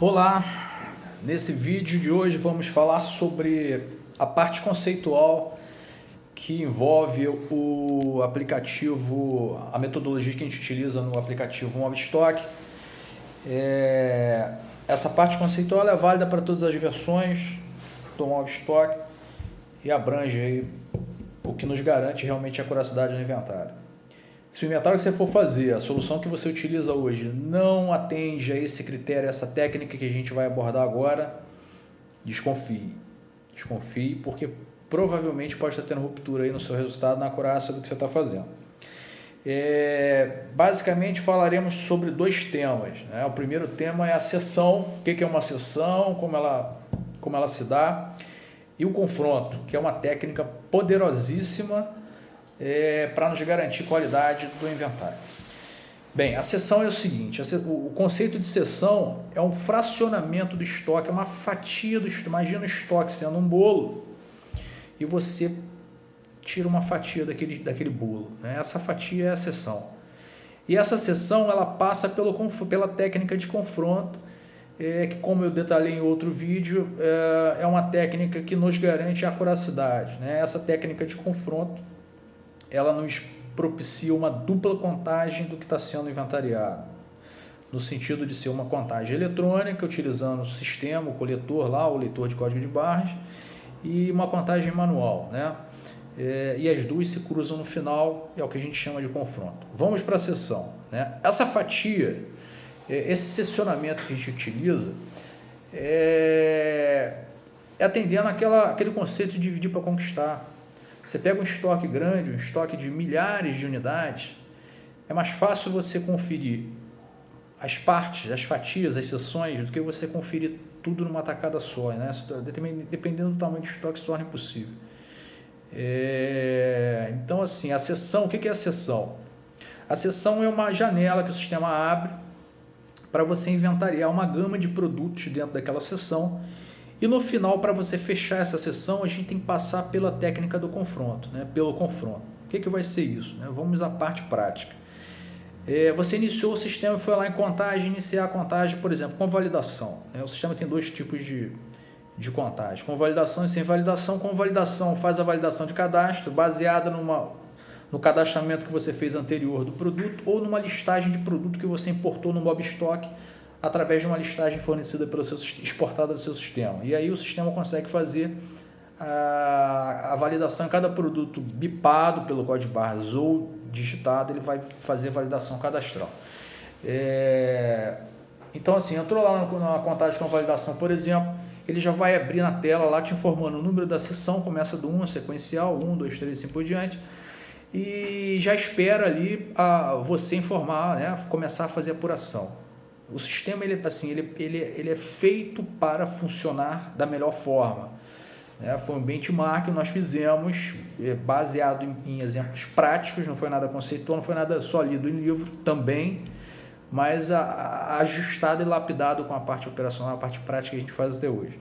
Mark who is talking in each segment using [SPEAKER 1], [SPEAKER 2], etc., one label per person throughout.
[SPEAKER 1] Olá, nesse vídeo de hoje vamos falar sobre a parte conceitual que envolve o aplicativo, a metodologia que a gente utiliza no aplicativo Mobstock. Essa parte conceitual é válida para todas as versões do Mobstock e abrange aí o que nos garante realmente a curiosidade no inventário. Se o inventário que você for fazer, a solução que você utiliza hoje, não atende a esse critério, essa técnica que a gente vai abordar agora, desconfie. Desconfie, porque provavelmente pode estar tendo ruptura aí no seu resultado, na acurácia do que você está fazendo. Basicamente falaremos sobre dois temas, né? O primeiro tema é a sessão, o que é uma sessão, como ela se dá, e o confronto, que é uma técnica poderosíssima para nos garantir qualidade do inventário. Bem, a sessão é o seguinte, o conceito de sessão é um fracionamento do estoque, é uma fatia do estoque. Imagina o estoque sendo um bolo e você tira uma fatia daquele bolo, né? Essa fatia é a sessão. E essa sessão ela passa pela técnica de confronto, que, como eu detalhei em outro vídeo, é uma técnica que nos garante a acuracidade, né? Essa técnica de confronto ela nos propicia uma dupla contagem do que está sendo inventariado, no sentido de ser uma contagem eletrônica, utilizando o sistema, o coletor lá, o leitor de código de barras, e uma contagem manual, né? E as duas se cruzam no final, é o que a gente chama de confronto. Vamos para a sessão, né? Essa fatia, esse seccionamento que a gente utiliza, atendendo aquele conceito de dividir para conquistar. Você pega um estoque grande, um estoque de milhares de unidades, é mais fácil você conferir as partes, as fatias, as seções, do que você conferir tudo numa tacada só, né? Dependendo do tamanho do estoque, se torna impossível. Então, assim, a seção, o que é a seção? A seção é uma janela que o sistema abre para você inventariar uma gama de produtos dentro daquela seção. E no final, para você fechar essa sessão, a gente tem que passar pela técnica do confronto, né? Pelo confronto. O que vai ser isso, né? Vamos à parte prática. Você iniciou o sistema e foi lá em contagem, iniciar a contagem, por exemplo, com validação, né? O sistema tem dois tipos de contagem, com validação e sem validação. Com validação, faz a validação de cadastro, baseada no cadastramento que você fez anterior do produto ou numa listagem de produto que você importou no Mobstock, através de uma listagem fornecida exportada do seu sistema. E aí o sistema consegue fazer a validação em cada produto bipado pelo código de barras ou digitado, ele vai fazer a validação cadastral. Então, assim, entrou lá na contagem com validação, por exemplo, ele já vai abrir na tela lá te informando o número da sessão, começa do 1, sequencial, 1, 2, 3, assim por diante, e já espera ali você informar, né, começar a fazer a apuração. O sistema ele é feito para funcionar da melhor forma, né? Foi um benchmark que nós fizemos baseado em exemplos práticos, não foi nada conceitual, não foi nada só lido em livro também, mas ajustado e lapidado com a parte operacional, a parte prática que a gente faz até hoje.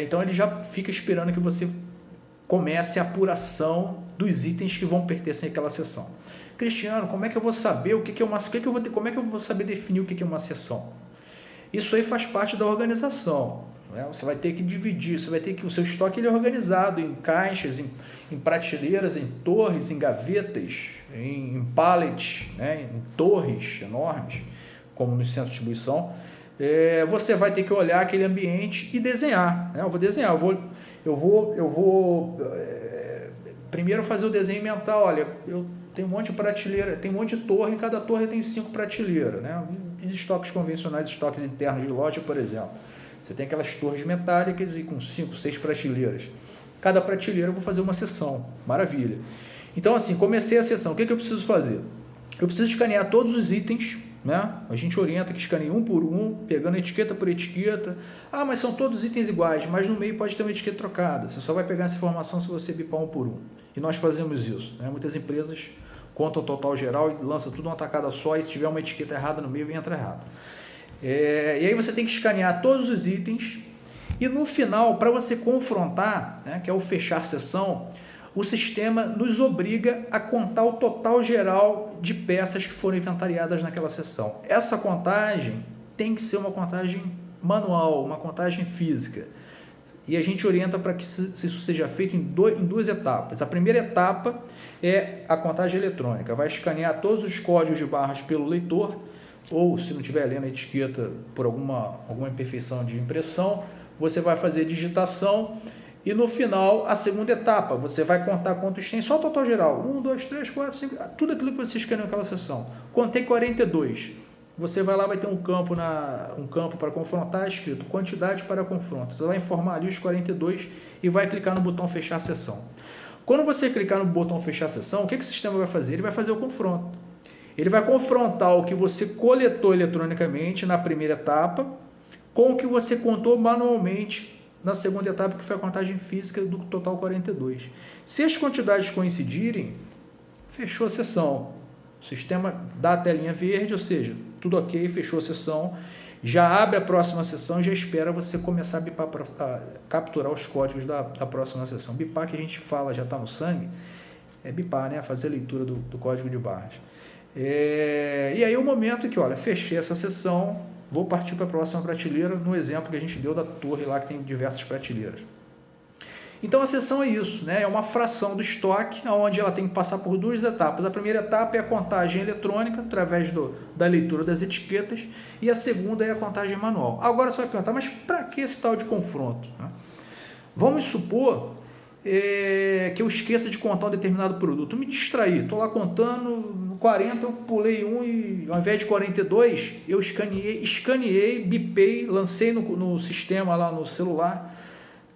[SPEAKER 1] Então ele já fica esperando que você comece a apuração dos itens que vão pertencer àquela sessão. Cristiano, como é que eu vou saber como é que eu vou saber definir o que é uma sessão? Isso aí faz parte da organização, né? Você vai ter que dividir, o seu estoque ele é organizado em caixas, em prateleiras, em torres, em gavetas, em pallets, né? Em torres enormes, como no centro de distribuição. Você vai ter que olhar aquele ambiente e desenhar, né? Eu vou desenhar, eu vou primeiro fazer o desenho mental. Olha, tem um monte de prateleira, tem um monte de torre, em cada torre tem 5 prateleiras, né? E estoques convencionais, estoques internos de loja, por exemplo. Você tem aquelas torres metálicas e com 5, 6 prateleiras. Cada prateleira eu vou fazer uma seção. Maravilha. Então, assim, comecei a seção. O que eu preciso fazer? Eu preciso escanear todos os itens, né? A gente orienta que escaneie um por um, pegando etiqueta por etiqueta. Mas são todos itens iguais, mas no meio pode ter uma etiqueta trocada. Você só vai pegar essa informação se você bipar um por um. E nós fazemos isso, né? Muitas empresas contam o total geral e lançam tudo uma tacada só, e se tiver uma etiqueta errada no meio, entra errado. E aí você tem que escanear todos os itens e no final, para você confrontar, né, que é o fechar sessão, o sistema nos obriga a contar o total geral de peças que foram inventariadas naquela sessão. Essa contagem tem que ser uma contagem manual, uma contagem física, e a gente orienta para que isso seja feito em duas etapas. A primeira etapa é a contagem eletrônica, vai escanear todos os códigos de barras pelo leitor, ou se não estiver lendo a etiqueta por alguma imperfeição de impressão, você vai fazer digitação. E no final, a segunda etapa, você vai contar quantos tem, só o total geral. 1, 2, 3, 4, 5, tudo aquilo que você escaneou naquela sessão. Contei 42. Você vai lá, vai ter um campo para confrontar, escrito quantidade para confronto. Você vai informar ali os 42 e vai clicar no botão fechar a sessão. Quando você clicar no botão fechar a sessão, o que o sistema vai fazer? Ele vai fazer o confronto. Ele vai confrontar o que você coletou eletronicamente na primeira etapa com o que você contou manualmente na segunda etapa, que foi a contagem física do total 42. Se as quantidades coincidirem, fechou a sessão. O sistema dá a telinha verde, ou seja, tudo ok, fechou a sessão, já abre a próxima sessão e já espera você começar a bipar, capturar os códigos da próxima sessão. Bipar, que a gente fala, já está no sangue, é bipar, né? Fazer a leitura do código de barras. E aí o momento que, olha, fechei essa sessão, vou partir para a próxima prateleira, no exemplo que a gente deu da torre lá, que tem diversas prateleiras. Então a sessão é isso, né? É uma fração do estoque, onde ela tem que passar por duas etapas. A primeira etapa é a contagem eletrônica, através da leitura das etiquetas, e a segunda é a contagem manual. Agora você vai perguntar, mas para que esse tal de confronto? Vamos supor que eu esqueça de contar um determinado produto, me distraí, estou lá contando 40, eu pulei um e ao invés de 42, eu escaneei, bipei, lancei no sistema lá no celular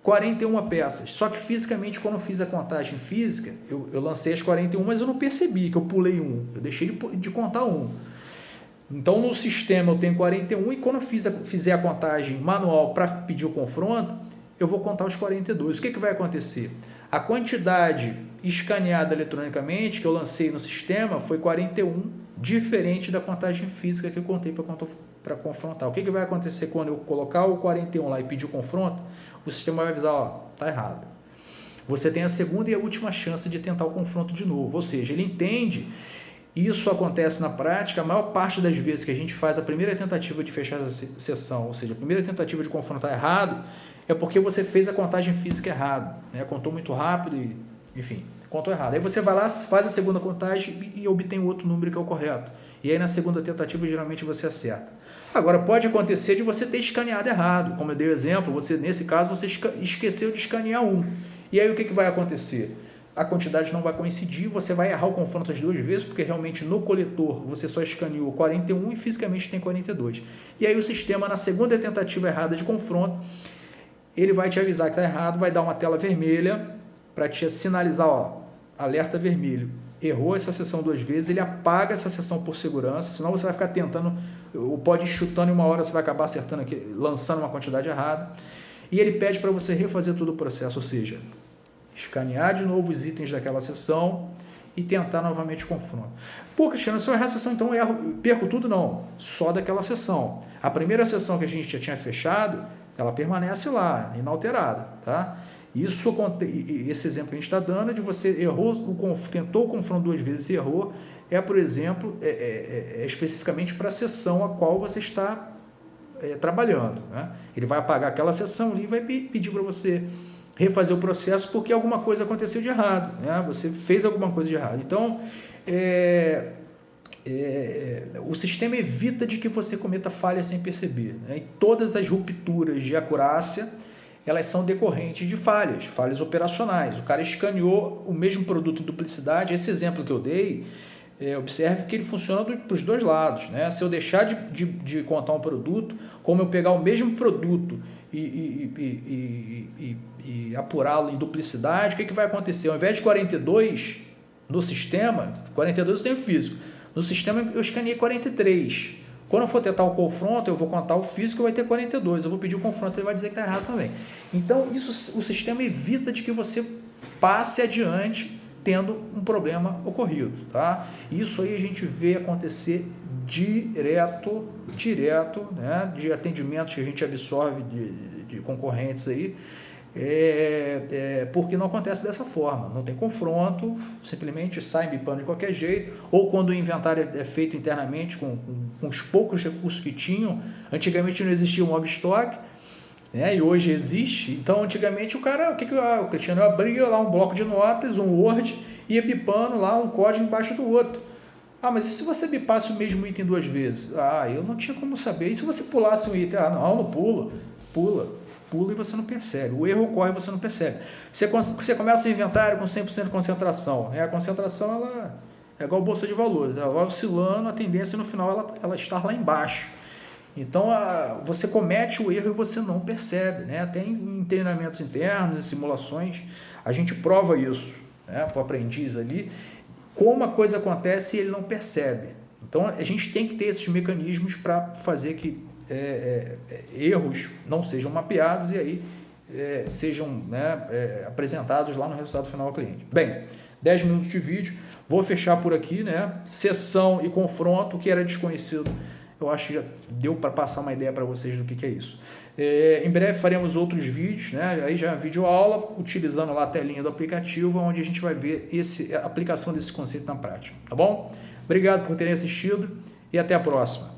[SPEAKER 1] 41 peças. Só que fisicamente, quando eu fiz a contagem física, eu lancei as 41, mas eu não percebi que eu pulei um, eu deixei de contar um. Então no sistema eu tenho 41 e quando eu fizer a contagem manual para pedir o confronto, eu vou contar os 42. O que vai acontecer? A quantidade escaneada eletronicamente que eu lancei no sistema foi 41, diferente da contagem física que eu contei para confrontar. O que vai acontecer quando eu colocar o 41 lá e pedir o confronto? O sistema vai avisar, ó, tá errado. Você tem a segunda e a última chance de tentar o confronto de novo. Ou seja, ele entende. Isso acontece na prática, a maior parte das vezes que a gente faz a primeira tentativa de fechar a sessão, ou seja, a primeira tentativa de confrontar errado, é porque você fez a contagem física errado, né? Contou muito rápido e, enfim, contou errado. Aí você vai lá, faz a segunda contagem e obtém o outro número que é o correto. E aí na segunda tentativa, geralmente você acerta. Agora, pode acontecer de você ter escaneado errado. Como eu dei o exemplo, nesse caso, você esqueceu de escanear um. E aí o que vai acontecer? A quantidade não vai coincidir, você vai errar o confronto as duas vezes, porque realmente no coletor você só escaneou 41 e fisicamente tem 42. E aí o sistema, na segunda tentativa errada de confronto, ele vai te avisar que está errado, vai dar uma tela vermelha para te sinalizar, ó, alerta vermelho. Errou essa sessão duas vezes, ele apaga essa sessão por segurança, senão você vai ficar tentando, ou pode ir chutando e uma hora você vai acabar acertando aqui, lançando uma quantidade errada. E ele pede para você refazer todo o processo, ou seja, escanear de novo os itens daquela sessão e tentar novamente o confronto. Pô, Cristiano, se eu errar a sessão, então eu perco tudo? Não, só daquela sessão. A primeira sessão que a gente já tinha fechado, ela permanece lá, inalterada, tá? Esse exemplo que a gente está dando de você tentou o confronto duas vezes e errou, por exemplo, especificamente para a sessão a qual você está trabalhando, né? Ele vai apagar aquela sessão ali e vai pedir para você refazer o processo porque alguma coisa aconteceu de errado, né? Você fez alguma coisa de errado. Então, o sistema evita de que você cometa falhas sem perceber, né? E todas as rupturas de acurácia, elas são decorrentes de falhas operacionais. O cara escaneou o mesmo produto em duplicidade. Esse exemplo que eu dei, observe que ele funciona para os dois lados, né? Se eu deixar de contar um produto, como eu pegar o mesmo produto e apurá-lo em duplicidade, o que vai acontecer? Ao invés de 42 no sistema, 42 eu tenho físico, no sistema eu escaneei 43. Quando eu for tentar o confronto, eu vou contar o físico, vai ter 42. Eu vou pedir o confronto, ele vai dizer que está errado também. Então, o sistema evita de que você passe adiante tendo um problema ocorrido, tá? Isso aí a gente vê acontecer direto, né? De atendimentos que a gente absorve de concorrentes aí. porque não acontece dessa forma, não tem confronto, simplesmente sai bipando de qualquer jeito, ou quando o inventário é feito internamente com os poucos recursos que tinham. Antigamente não existia o mob stock, né, e hoje existe. Então antigamente o Cristiano abria lá um bloco de notas, um Word, ia bipando lá um código embaixo do outro. Mas e se você bipasse o mesmo item 2 vezes? Eu não tinha como saber. E se você pulasse um item? Não pula e você não percebe. O erro ocorre e você não percebe. Você começa o inventário com 100% de concentração. A concentração ela é igual bolsa de valores. Ela vai oscilando, a tendência no final ela está lá embaixo. Então você comete o erro e você não percebe. Né? Até em treinamentos internos, em simulações, a gente prova isso, né, para o aprendiz ali, como a coisa acontece e ele não percebe. Então a gente tem que ter esses mecanismos para fazer que erros não sejam mapeados e aí sejam, né, apresentados lá no resultado final ao cliente. Bem, 10 minutos de vídeo, vou fechar por aqui, né? Sessão e confronto, que era desconhecido, eu acho que já deu para passar uma ideia para vocês do que é isso. Em breve faremos outros vídeos, né? Aí já vídeo aula, utilizando lá a telinha do aplicativo, onde a gente vai ver a aplicação desse conceito na prática, tá bom? Obrigado por terem assistido e até a próxima.